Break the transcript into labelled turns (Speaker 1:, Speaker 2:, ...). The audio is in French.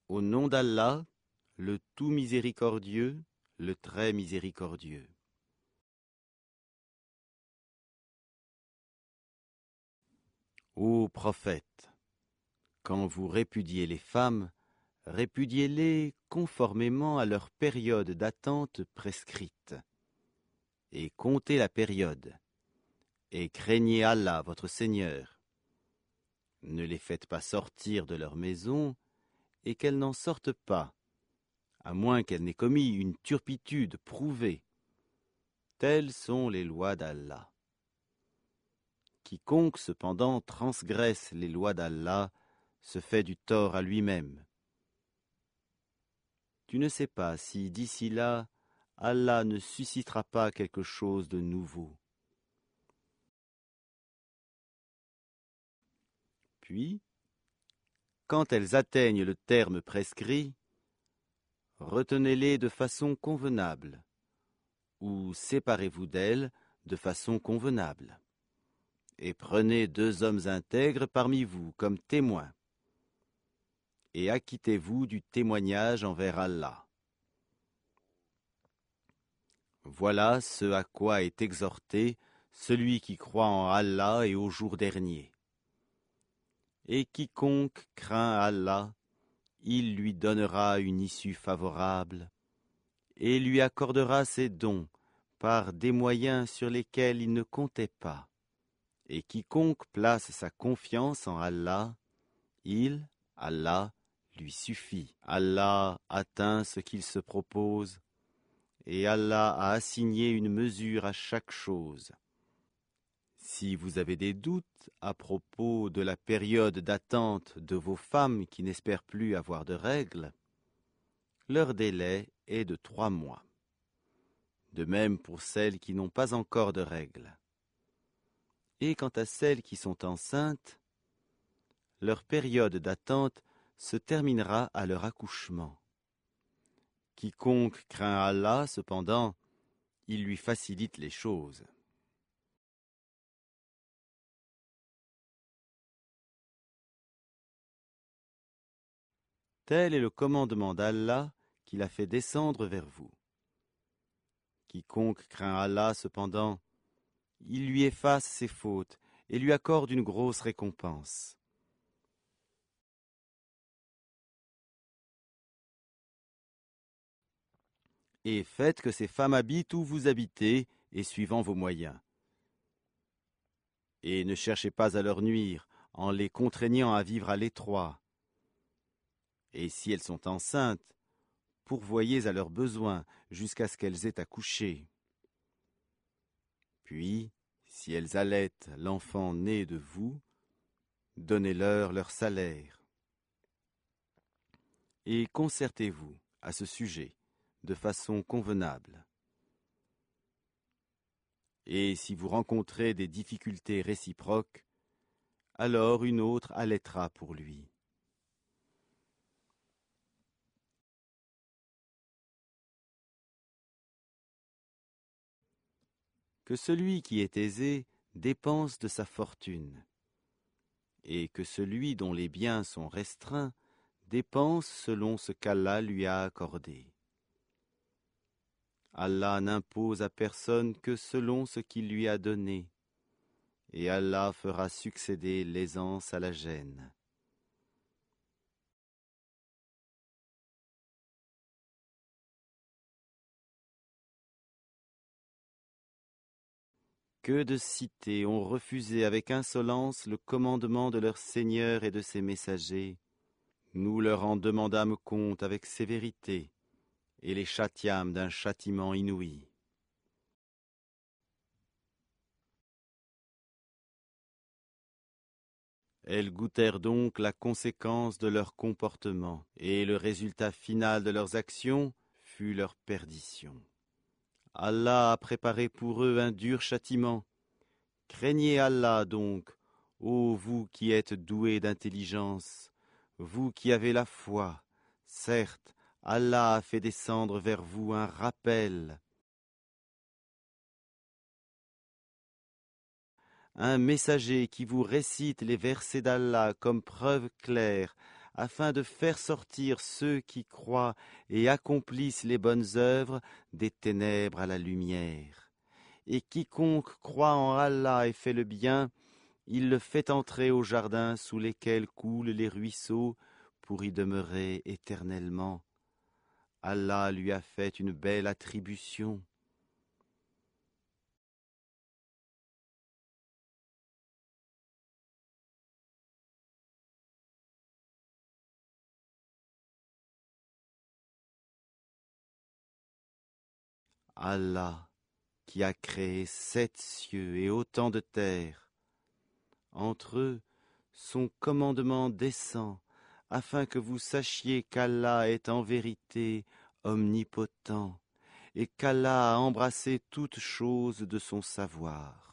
Speaker 1: Au nom d'Allah, le tout miséricordieux, le très miséricordieux. Ô prophète, quand vous répudiez les femmes, répudiez-les conformément à leur période d'attente prescrite, et comptez la période, et craignez Allah votre Seigneur. Ne les faites pas sortir de leur maison, et qu'elles n'en sortent pas, à moins qu'elles n'aient commis une turpitude prouvée. Telles sont les lois d'Allah. Quiconque cependant transgresse les lois d'Allah se fait du tort à lui-même. Tu ne sais pas si d'ici là, Allah ne suscitera pas quelque chose de nouveau. Puis, quand elles atteignent le terme prescrit, retenez-les de façon convenable, ou séparez-vous d'elles de façon convenable, et prenez 2 hommes intègres parmi vous comme témoins, et acquittez-vous du témoignage envers Allah. Voilà ce à quoi est exhorté celui qui croit en Allah et au jour dernier. Et quiconque craint Allah, il lui donnera une issue favorable et lui accordera ses dons par des moyens sur lesquels il ne comptait pas. Et quiconque place sa confiance en Allah, Allah, lui suffit. Allah atteint ce qu'il se propose, et Allah a assigné une mesure à chaque chose. Si vous avez des doutes à propos de la période d'attente de vos femmes qui n'espèrent plus avoir de règles, leur délai est de 3 mois. De même pour celles qui n'ont pas encore de règles. Et quant à celles qui sont enceintes, leur période d'attente se terminera à leur accouchement. Quiconque craint Allah, cependant, il lui facilite les choses. Tel est le commandement d'Allah qu'il a fait descendre vers vous. Quiconque craint Allah, cependant, il lui efface ses fautes et lui accorde une grosse récompense. Et faites que ces femmes habitent où vous habitez et suivant vos moyens. Et ne cherchez pas à leur nuire en les contraignant à vivre à l'étroit. Et si elles sont enceintes, pourvoyez à leurs besoins jusqu'à ce qu'elles aient accouché. Puis, si elles allaitent l'enfant né de vous, donnez-leur leur salaire. Et concertez-vous à ce sujet de façon convenable. Et si vous rencontrez des difficultés réciproques, alors une autre allaitera pour lui. Que celui qui est aisé dépense de sa fortune, et que celui dont les biens sont restreints dépense selon ce qu'Allah lui a accordé. Allah n'impose à personne que selon ce qu'il lui a donné, et Allah fera succéder l'aisance à la gêne. Que de cités ont refusé avec insolence le commandement de leur Seigneur et de ses messagers. Nous leur en demandâmes compte avec sévérité, et les châtiâmes d'un châtiment inouï. Elles goûtèrent donc la conséquence de leur comportement, et le résultat final de leurs actions fut leur perdition. Allah a préparé pour eux un dur châtiment. Craignez Allah donc, ô vous qui êtes doués d'intelligence, vous qui avez la foi. Certes, Allah a fait descendre vers vous un rappel, un messager qui vous récite les versets d'Allah comme preuve claire, afin de faire sortir ceux qui croient et accomplissent les bonnes œuvres des ténèbres à la lumière. Et quiconque croit en Allah et fait le bien, il le fait entrer au jardin sous lesquels coulent les ruisseaux pour y demeurer éternellement. Allah lui a fait une belle attribution. Allah qui a créé 7 cieux et autant de terres. Entre eux, son commandement descend, afin que vous sachiez qu'Allah est en vérité omnipotent, et qu'Allah a embrassé toutes choses de son savoir.